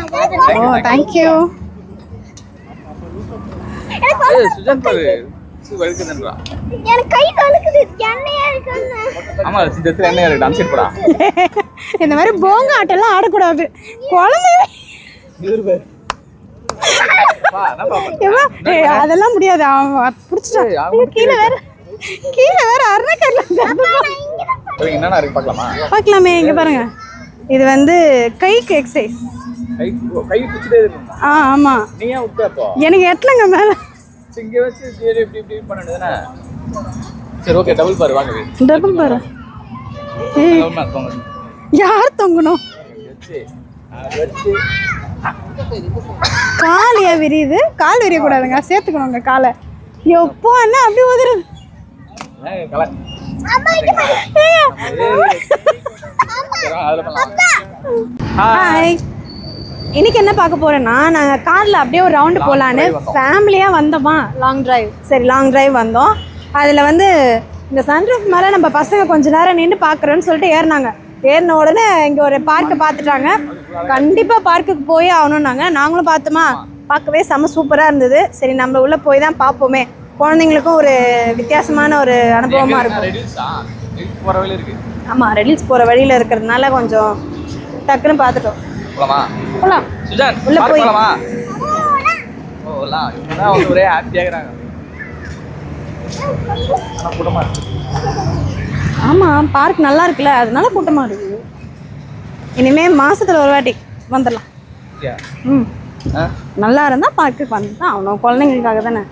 ஓ thank you. Sujan பாரு வழுக்குதுன்றா. எனக்கு கை வழுக்குது, எண்ணெயா இருக்குன்னு. ஆமா இந்த இடத்துல எண்ணெயா இருக்கு, டான்ஸ் போடா. இந்த மாதிரி போங்க ஆட்டெல்லாம் ஆடக்கூடாது குழந்தை. அதெல்லாம் முடியாது, அவன் பிடிச்சிட்டான். கீழே வேற அருணக்கல்ல என்னன்னா இருக்கு பார்க்கலாமா? பார்க்கலாமே. இங்க பாருங்க, இது வந்து கைக்கு எக்ஸசைஸ். கை பிடிச்சிட்டே இருக்கு. ஆமா. நீ ஏன் விட்ட அப்போ? எனக்கு எட்டலங்க மேல. இங்க வச்சு இப்படி இப்படி பண்ணணும்னா சரி ஓகே. டபுள் பார் வாங்க. Double bar. யார் தொங்கணும்? கால் ஏன் விரியுது? கால் விரிய கூடாதுங்க, சேர்த்துக்கணுங்க காலை. எப்போ என்ன அப்படி உதறுது? ஹாய். இன்னைக்கு என்ன பார்க்க போறேன்னா, நாங்கள் காரில் அப்படியே ஒரு ரவுண்டு போகலான்னு ஃபேமிலியாக வந்தோமா. Long drive. சரி லாங் டிரைவ் வந்தோம். அதில் வந்து இந்த சன்ரூஃப் மேலே நம்ம பசங்க கொஞ்ச நேரம் நின்று பார்க்குறோன்னு சொல்லிட்டு ஏறினாங்க. ஏறின உடனே இங்கே ஒரு பார்க்கை பார்த்துட்டாங்க. கண்டிப்பாக பார்க்குக்கு போய் ஆகணும்னாங்க. நாங்களும் பார்த்தோமா, பார்க்கவே செம்ம சூப்பராக இருந்தது. சரி நம்ம உள்ளே போய் தான் பார்ப்போமே, குழந்தைங்களுக்கும் ஒரு வித்தியாசமான ஒரு அனுபவமாக இருக்கும். ஆமாம், ரெடில்ஸ் போகிற வழியில் இருக்கிறதுனால கொஞ்சம் டக்குன்னு பார்த்துட்டோம். போலாம் உள்ள போய் ஒரே ஹாப்பியாகிறாங்க. ஆமாம், பார்க் நல்லா இருக்குல்ல, அதனால கூட்டமாக இருக்குது. இனிமேல் மாதத்தில் ஒரு வாட்டி வந்துடலாம். நல்லா இருந்தால் பார்க்குக்கு வந்து தான் அவனும் குழந்தைங்களுக்காக தானே.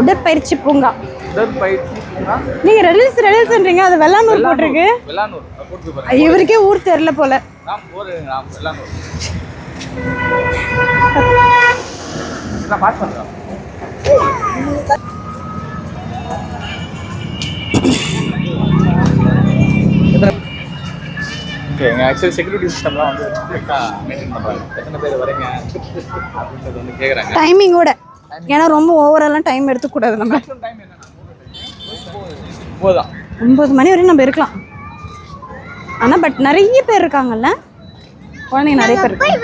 உடற்பயிற்சி பூங்கா. நீங்கள் ரெடில்ஸ்ன்றீங்க, அது வெள்ளானூர் போட்டிருக்கு. இவருக்கே ஊர் தெரியல போல. ஆக்சுவலி செக்யூரிட்டி சிஸ்டம்லாம் வந்து மெயின்டைன் பண்ணுறாங்க. எத்தனை பேர் வரீங்க அப்படின்றது வந்து கேட்குறாங்க. டைமிங்கோட, ஏன்னா ரொம்ப ஓவரெல்லாம் டைம் எடுத்துக்கூடாது. நம்ம 9 மணி வரையும் நம்ம இருக்கலாம். ஆனால் பட் நிறைய பேர் இருக்காங்கல்ல, குழந்தைங்க நிறைய பேர் இருக்காங்க.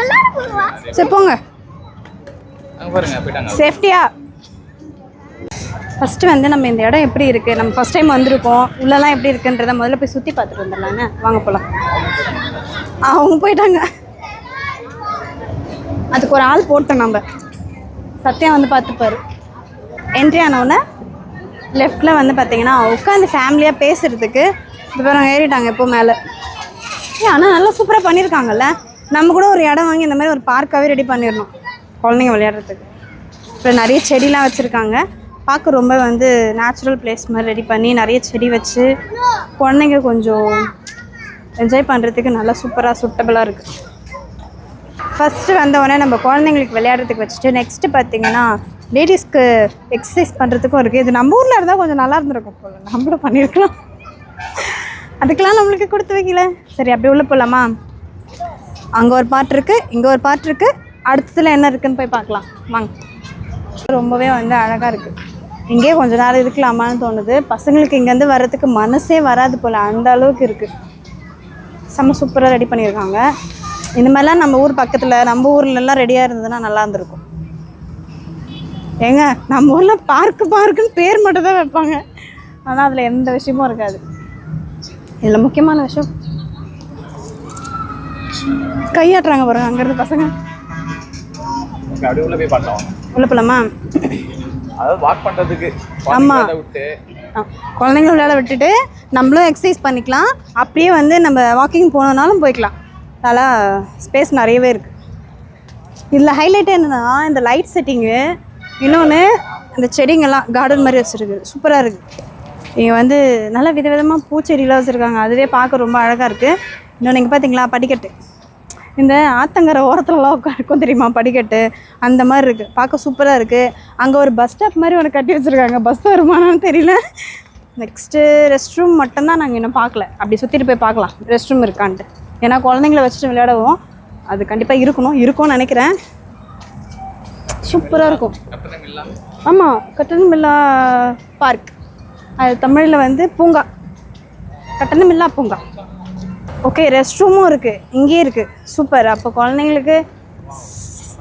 சரி போங்க, சேஃப்டியா. ஃபஸ்ட்டு வந்து நம்ம இந்த இடம் எப்படி இருக்குது, நம்ம ஃபஸ்ட் டைம் வந்திருக்கோம், உள்ளெல்லாம் எப்படி இருக்குன்றதை முதல்ல போய் சுற்றி பார்த்துட்டு வந்துடலான்னு. வாங்க போகலாம். அவங்க போயிட்டாங்க, அதுக்கு ஒரு ஆள் போட்டோம். நம்ம சத்தியம் வந்து பார்த்துப்பாரு. என்ட்ரி ஆனவுடனே லெஃப்டில் வந்து பார்த்தீங்கன்னா உட்காந்து ஃபேமிலியாக பேசுகிறதுக்கு இப்போ பேர் ஏறிட்டாங்க எப்போ மேலே. ஆனால் நல்லா சூப்பராக பண்ணியிருக்காங்கல்ல. நம்ம கூட ஒரு இடம் வாங்கி இந்த மாதிரி ஒரு பார்க்காகவே ரெடி பண்ணிடணும் குழந்தைங்க விளையாடுறதுக்கு. இப்போ நிறைய செடிலாம் வச்சுருக்காங்க. பார்க்க ரொம்ப வந்து நேச்சுரல் பிளேஸ் மாதிரி ரெடி பண்ணி நிறைய செடி வச்சு குழந்தைங்க கொஞ்சம் என்ஜாய் பண்ணுறதுக்கு நல்லா சூப்பராக சூட்டபுளாக இருக்குது. ஃபஸ்ட்டு வந்தவுடனே நம்ம குழந்தைங்களுக்கு விளையாடுறதுக்கு வச்சுட்டு நெக்ஸ்ட்டு பார்த்திங்கன்னா லேடிஸ்க்கு எக்ஸசைஸ் பண்ணுறதுக்கும் இருக்குது. இது நம்ம ஊரில் இருந்தால் கொஞ்சம் நல்லா இருந்திருக்கும் போல், நம்மளும் பண்ணியிருக்கலாம். அதுக்கெலாம் நம்மளுக்கு கொடுத்து வைக்கல. சரி அப்படியே உள்ளே போகலாமா? அங்கே ஒரு பார்ட் இருக்குது, இங்கே ஒரு பார்ட் இருக்குது, அடுத்ததில் என்ன இருக்குதுன்னு போய் பார்க்கலாம் வாங்க. ரொம்பவே வந்து அழகாக இருக்குது. இங்கேயே கொஞ்சம் நேரம் இருக்கலாமான்னு தோணுது. பசங்களுக்கு இங்கேருந்து வர்றதுக்கு மனசே வராது போல், அந்த அளவுக்கு இருக்குது. செம்ம சூப்பராக ரெடி பண்ணியிருக்காங்க. இந்த மாதிரிலாம் நம்ம ஊர் பக்கத்தில், நம்ம ஊர்லெலாம் ரெடியாக இருந்ததுன்னா நல்லா இருந்திருக்கும். ஏங்க நம்ம ஊரில் பார்க்குன்னு பேர் மட்டும் தான் வைப்பாங்க, ஆனால் அதில் எந்த விஷயமும் இருக்காது. இதில் முக்கியமான விஷயம் கையாட்டுறாங்க பாருங்க அங்கேருந்து பசங்க. உள்ள போகலாமா? ஆமாம், குழந்தைங்க விளையாட விட்டுட்டு நம்மளும் எக்ஸசைஸ் பண்ணிக்கலாம். அப்படியே வந்து நம்ம வாக்கிங் போனோன்னாலும் போய்க்கலாம். நல்லா ஸ்பேஸ் நிறையவே இருக்குது. இதில் ஹைலைட்டே என்னன்னா இந்த லைட் செட்டிங்கு, இன்னொன்று இந்த செடிங்கெல்லாம் கார்டன் மாதிரி வச்சுருக்கு, சூப்பராக இருக்குது. இங்கே வந்து நல்லா விதவிதமாக பூச்செடியெலாம் வச்சுருக்காங்க, அதுவே பார்க்க ரொம்ப அழகாக இருக்குது. இன்னொன்று இங்கே பார்த்தீங்களா படிக்கட்டு, இந்த ஆத்தங்கரை ஓரத்துலலாம் உட்காருக்கும் தெரியுமா படிக்கட்டு, அந்த மாதிரி இருக்குது, பார்க்க சூப்பராக இருக்குது. அங்கே ஒரு பஸ் ஸ்டாப் மாதிரி ஒன்று கட்டி வச்சுருக்காங்க, பஸ் வருமானு தெரியல. நெக்ஸ்ட்டு ரெஸ்ட் ரூம் மட்டும்தான் நாங்கள் இன்னும் பார்க்கல, அப்படி சுற்றிட்டு போய் பார்க்கலாம் ரெஸ்ட் ரூம் இருக்கான்ட்டு. ஏன்னா குழந்தைங்கள வச்சுட்டு விளையாடவும் அது கண்டிப்பாக இருக்கும்னு நினைக்கிறேன். சூப்பராக இருக்கும். ஆமாம், கட்டணமில்லா பார்க், அது தமிழில் வந்து பூங்கா, கட்டணமில்லா பூங்கா. ஓகே, ரெஸ்ட் ரூமும் இருக்குது, இங்கேயே இருக்குது, சூப்பர். அப்போ குழந்தைங்களுக்கு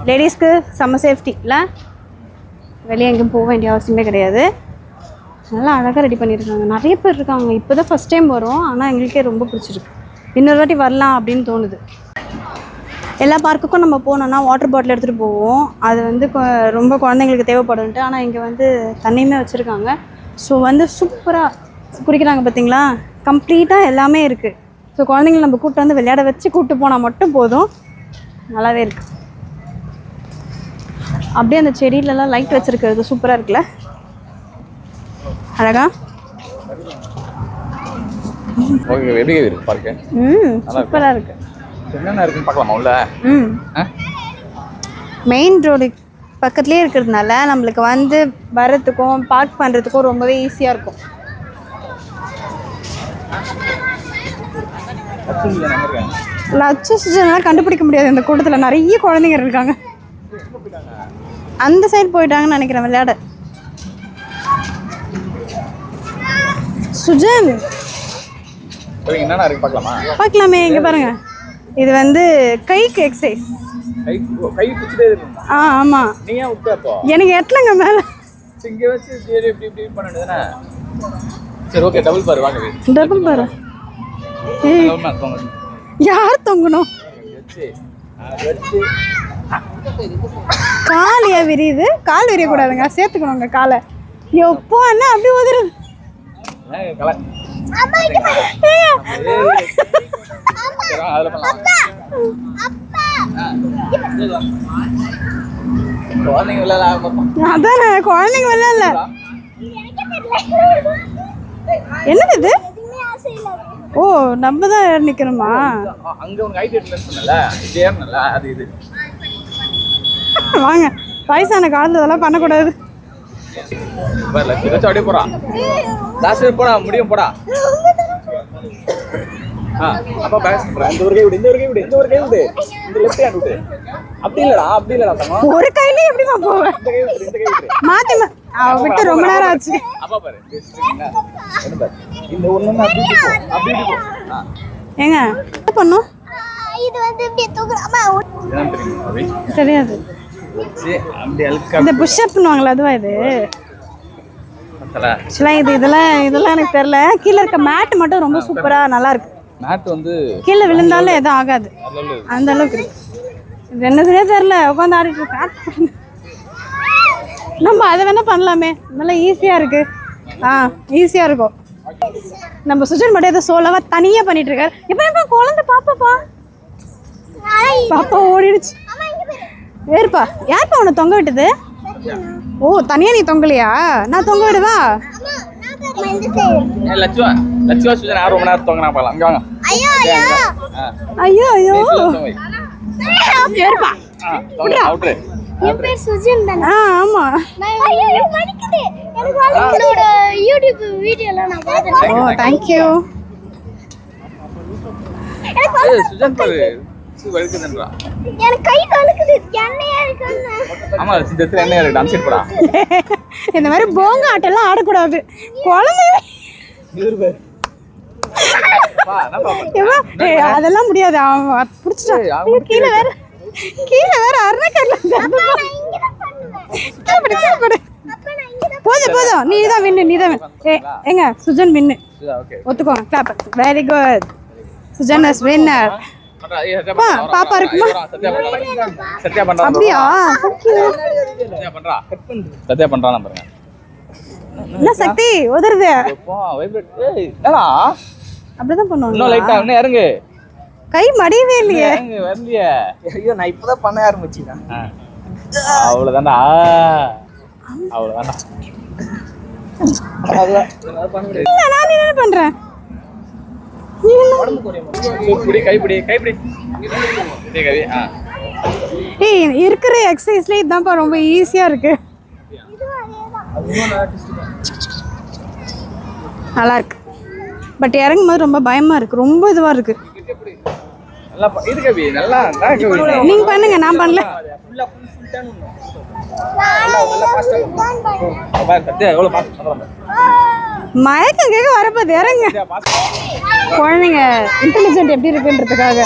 லேடிஸ்க்கு செம்ம சேஃப்டி இல்லை, வெளியே எங்கேயும் போக வேண்டிய அவசியமே கிடையாது. நல்லா அழகாக ரெடி பண்ணியிருக்காங்க. நிறைய பேர் இருக்காங்க. இப்போ தான் ஃபஸ்ட் டைம் வரும், ஆனால் எங்களுக்கே ரொம்ப பிடிச்சிருக்கு. இன்னொரு வாட்டி வரலாம் அப்படின்னு தோணுது. எல்லா பார்க்குக்கும் நம்ம போனோன்னா வாட்டர் பாட்டில் எடுத்துகிட்டு போவோம். அது வந்து ரொம்ப குழந்தைங்களுக்கு தேவைப்படுன்ட்டு. ஆனால் இங்கே வந்து தண்ணியுமே வச்சுருக்காங்க. ஸோ வந்து சூப்பராக குடிக்கிறாங்க பார்த்தீங்களா. கம்ப்ளீட்டாக எல்லாமே இருக்குது. ஸோ குழந்தைங்களை நம்ம கூப்பிட்டு வந்து விளையாட வச்சு கூப்பிட்டு போனால் மட்டும் போதும். நல்லாவே இருக்குது. அப்படியே அந்த செடியிலலாம் லைட் வச்சுருக்கிறது சூப்பராக இருக்குல்ல, அழகா. ஓகே, எப்படி இருக்கு பார்க்க? சூப்பராக இருக்கு. என்னென்ன இருக்குன்னு பார்க்கலாமா உள்ள? மெயின் ரோடு பக்கத்துலேயே இருக்கிறதுனால நம்மளுக்கு வந்து வரத்துக்கும் பார்க் பண்ணுறதுக்கும் ரொம்பவே ஈஸியாக இருக்கும். லட்ச சுஜனெலாம் கண்டுபிடிக்க முடியாது இந்த கூட்டத்தில். நிறைய குழந்தைங்க இருக்காங்க. அந்த சைடு போயிட்டாங்கன்னு நினைக்கிறேன் விளையாட. சுஜன் என்னென்ன இருக்கு பார்க்கலாமா? பார்க்கலாமே. இங்கே பாருங்க, இது வந்து கைக்கு எக்ஸசைஸ். கை பிடிச்சிட்டே இருக்கணும். ஆமாம். நீ ஏன் விட்டு அப்போ? எனக்கு எட்டலங்க மேலே இங்கே வச்சு இப்படி இப்படி பண்ணிடுதுண்ணே. சரி ஓகே, டபுள் பாரு வாங்க. டபுள் பாரு. யார் தொங்கணும்? காலியா விரியுது. கால் விரியக்கூடாதுங்க, சேர்த்துக்கணுங்க காலை. எப்போ என்ன அப்படி உதறது? அதானே குழந்தைங்க விளையாடல. என்னது இது? ஓ, நம்ம தான் நிக்கணுமா? அங்க ஒரு ஹைட் இல்லன்னு சொன்னல, இது ஏறனல அது இது. வாங்க, வயசான காலத்துல இதெல்லாம் பண்ணக்கூடாது. வரல கிட்ட அப்படியே போறா. லாஸ்ட் போடா, முடியும் போடா. அப்பா பேக் பண்றா. இந்த ஒரு கை விடு, இந்த ஒரு கை விடு, இந்த ஒரு கை விடு. இந்த லெஃப்ட் ஹேண்ட் விடு. அப்படி இல்லடா தம்மா. ஒரு கையில எப்படிமா போவ? இந்த கை விடு, இந்த கை விடு. மாத்தி விட்டு ரொம்ப நேரம் ஆச்சு. அப்பா பாரு. என்ன பாரு. இந்த ஒண்ணு அப்படி போ. ஏங்க என்ன பண்ணோம்? இது வந்து இப்படி தூக்குறாமா? என்ன தெரியுமா அபி? தெரியாது. அப்படி அல்கா இந்த புஷ் அப் பண்ணுவாங்களா அதுவா இது? மத்தல. இதெல்லாம் எனக்கு தெரியல. கீழ இருக்க மேட் மட்டும் ரொம்ப சூப்பரா நல்லா இருக்கு. மேட் வந்து கீழே விழுந்தாலும் எதுவும் ஆகாது. அந்த அளவுக்கு இருக்கு. இது என்னதுனே தெரியல. உட்காந்து ஆடிட்டு இருக்கு. நம்ம அதை வேணா பண்ணலாமே. நல்லா ஈஸியா இருக்கு. ஈஸியா இருக்கும். நம்ம சுஜன் மட்டும் ஏதோ சோலவா தனியா பண்ணிட்டு இருக்காரு. இப்ப குழந்தை பாப்பாப்பா ஓடிடுச்சு. வேறுப்பா யாருப்பா உன்னை தொங்க விட்டது? ஓ, தனியா நீ தொங்கலையா? நான் தொங்க விடுவா? லட்சுவா சுஜன் ரொம்ப நேரம் தொங்கனா பாக்கலாம். அங்க வாங்க. ஐயோ ஏறுப்பா. அவுட்ரு. என் பேர் சுஜன் தானே? ஆமா. ஐயோ வலிக்குது. எனக்கு வலிக்குது. யூடியூப் வீடியோல நான் பார்த்தேன். ஓ, थैंक यू. சுஜன் பாரு. வலிக்குதுன்றா. எனக்கு கை வலிக்குது. எண்ணெயா இருக்குன்னு. ஆமா, இந்த இடத்துல எண்ணெயா இருக்கு. டான்ஸ் போடா. இந்த மாதிரி போங்க ஆட்டெல்லாம் ஆடக்கூடாது. குழந்தை அதெல்லாம் முடியாது. அவன் பிடிச்சிட்டான். கீழே வேற அருணக்கல்ல. போதும். நீதான் வின்னு. எங்க சுஜன் வின்னு ஒத்துக்கோங்க. Clap. Very good. Sujan is winner. பாப்பா இருக்குமா? சத்யா பண்றா. அப்படியா? சத்யா பண்றானா பாருங்க. என்ன சக்தி உதறுது? வைப்ரேட். ஏய் என்னடா அப்படிதான் பண்ணுவாங்க. இன்னும் லைட்டா இன்னும் இறங்கு. கை மடியவே இல்லையே. வரலையே. ஐயோ, நான் இப்பதான் பண்ண ஆரம்பிச்சேன். அவ்வளவுதான்டா. நான் என்ன பண்றேன்? கைப்பிடி. ஏய், இருக்கிற எக்ஸசைஸ்ல இதான்ப்பா ரொம்ப ஈஸியா இருக்கு. நல்லா இருக்கு. பட் இறங்கும் போது ரொம்ப பயமா இருக்கு. ரொம்ப இதுவா இருக்கு. நீங்க பண்ணுங்க, நான் பண்ணல. மயக்கம் கேட்க வரப்போது. இறங்க. குழந்தைங்க இன்டெலிஜென்ட் எப்படி இருக்குன்றதுக்காக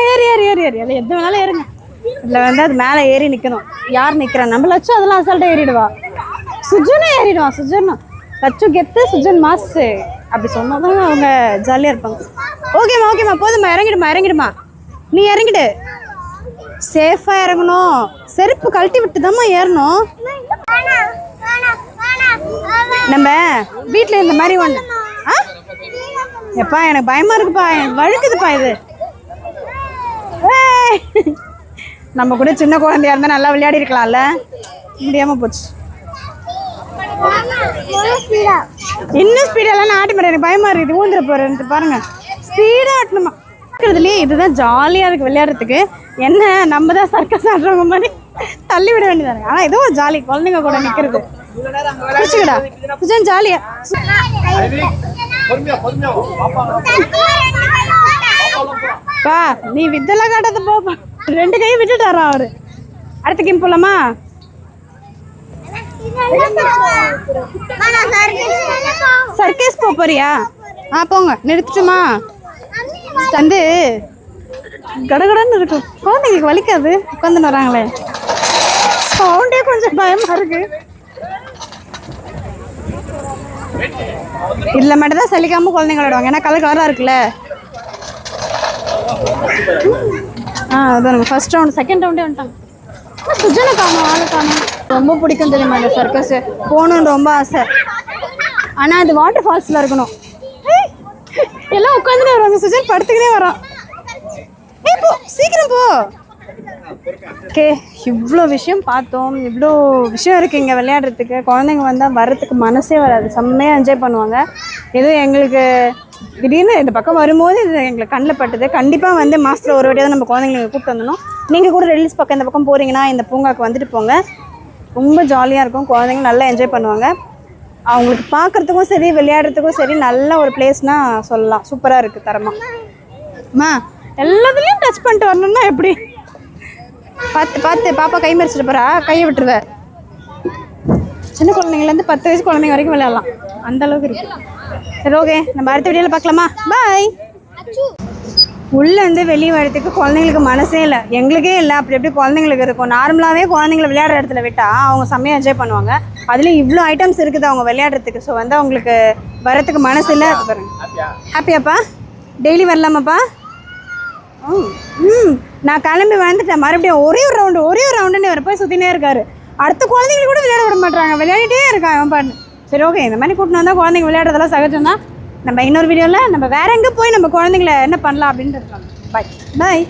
ஏறி எது வேணாலும் இறங்க. இதில் வந்து அது மேலே ஏறி நிற்கணும். யார் நிற்கிறா? நம்ம லட்சு அதெல்லாம் அசால்ட்டாக ஏறிடுவா. சுஜனும் ஏறிடுவான். சுஜனும் லட்சு கெத்து, சுஜன் மாசு அப்படி சொன்னால் தான் அவங்க ஜாலியாக இருப்பாங்க. ஓகேம்மா போதும்மா, இறங்கிடுமா. நீ இறங்கிடு, சேஃபாக இறங்கணும். செருப்பு கழட்டி விட்டு தான்மா ஏறணும். நம்ம வீட்டில் இந்த மாதிரி ஒன்று எப்பா எனக்கு பயமாக இருக்குப்பா, எனக்கு வழுக்குதுப்பா இது. நம்ம கூட சின்ன குழந்தையா இருந்தால் நல்லா விளையாடி இருக்கலாம்ல, முடியாமல் போச்சு. இன்னும் ஸ்பீடெல்லாம் நான் ஆட்டி மாட்டேன், எனக்கு பயமாக இருக்குது. ஊந்துட போகிறேன் பாருங்க, ஸ்பீடாக ஆட்டணுமா இருக்கிறதுலேயே. இதுதான் ஜாலியாக இருக்குது விளையாடுறதுக்கு. என்ன நம்ம தான் சர்க்கஸ் ஆடுறவங்க மாதிரி தள்ளி விட வேண்டியதாங்க. ஆனால் ஏதோ ஒரு ஜாலி, குழந்தைங்க கூட நிற்கிறது. பிடிச்சிக்கடா சுஜன், ஜாலியா. பா நீ வித்தெல்லாம் காட்டாத போப்பா, 2 கையை விட்டுட்டாரா அவரு. அடுத்த கேம் போலாமா? சர்க்கஸ் போறியா? போங்க, நிறுத்துட்டுமா? வந்து கடகடன்னு இருக்கும், குழந்தைங்களுக்கு வலிக்காது. உட்காந்துன்னு வராங்களே, சவுண்டே கொஞ்சம் பயமா இருக்கு. இதுல மட்டும் தான் சலிக்காம குழந்தைங்க விளையாடுவாங்க, ஏன்னா கலர் கலரா இருக்குல்ல. அதான் ஃபர்ஸ்ட் ரவுண்ட், செகண்ட் ரவுண்டே வந்துட்டாங்க. சுஜனை காணும், ஆளை காணும். ரொம்ப பிடிக்கும் தெரியுமா இந்த சர்க்கஸ், போகணுன்னு ரொம்ப ஆசை. ஆனால் அது வாட்டர் ஃபால்ஸில் இருக்கணும். எல்லாம் உட்காந்துனே வருவாங்க, சுஜன் படுத்துக்கினே வரான். போ சீக்கிரம் போ. ஓகே, இவ்வளோ விஷயம் பார்த்தோம், இவ்வளோ விஷயம் இருக்குது இங்கே விளையாடுறதுக்கு. குழந்தைங்க வந்தால் வர்றதுக்கு மனசே வராது, செம்மையாக என்ஜாய் பண்ணுவாங்க. எதுவும் எங்களுக்கு திடீர்னு இந்த பக்கம் வரும்போது இது எங்களுக்கு கண்ணில் பட்டுது. கண்டிப்பாக வந்து மாதத்தில் ஒரு வாட்டியாவது நம்ம குழந்தைங்களுக்கு கூப்பிட்டு வந்துடணும். நீங்கள் கூட ரெடில்ஸ் பக்கம் இந்த பக்கம் போகிறீங்கன்னா இந்த பூங்காவுக்கு வந்துட்டு போங்க, ரொம்ப ஜாலியாக இருக்கும். குழந்தைங்க நல்லா என்ஜாய் பண்ணுவாங்க. அவங்களுக்கு பார்க்குறதுக்கும் சரி, விளையாடுறதுக்கும் சரி, நல்ல ஒரு பிளேஸ்னால் சொல்லலாம். சூப்பராக இருக்குது, தரமா. எல்லாத்துலேயும் டச் பண்ணிட்டு வரணும்னா எப்படி? பார்த்து பாப்பா கை மறிச்சிட்டு போகிறா, கையை விட்டுருவேன். சின்ன குழந்தைங்கலேருந்து 10 வயசு குழந்தைங்க வரைக்கும் விளையாடலாம், அந்த அளவுக்கு இருக்கு. சரி ஓகே, நம்ம அடுத்த வீடியோவில் பார்க்கலாமா? பாய். உள்ளேருந்து வெளியே வரதுக்கு குழந்தைங்களுக்கு மனசே இல்லை, எங்களுக்கே இல்லை. அப்படி எப்படி குழந்தைங்களுக்கு இருக்கும்? நார்மலாகவே குழந்தைங்களை விளையாடுற இடத்துல விட்டால் அவங்க செம்மையாக என்ஜாய் பண்ணுவாங்க. அதுலேயும் இவ்வளோ ஐட்டம்ஸ் இருக்குது அவங்க விளையாடுறதுக்கு. ஸோ வந்து அவங்களுக்கு வரத்துக்கு மனசு இல்லை. பாருங்க, ஹாப்பியாப்பா? டெய்லி வரலாமாப்பா? நான் கிளம்பி வந்துட்டேன். மறுபடியும் ஒரே ஒரு ரவுண்டுன்னு இவர் போய் சுற்றினே இருக்காரு. அடுத்த குழந்தைங்களுக்கு கூட விளையாட விட மாட்டாங்க, விளையாடிட்டே இருக்காங்க அவன் பாட்டு. சரி ஓகே, இந்த மாதிரி கூட்டின்னு வந்தால் குழந்தைங்க விளையாடுறதெல்லாம் சகஜம் தான். நம்ம இன்னொரு வீடியோவில் நம்ம வேற எங்கே போய் நம்ம குழந்தைங்கள என்ன பண்ணலாம் அப்படின்ட்டு இருக்கோம். பாய்.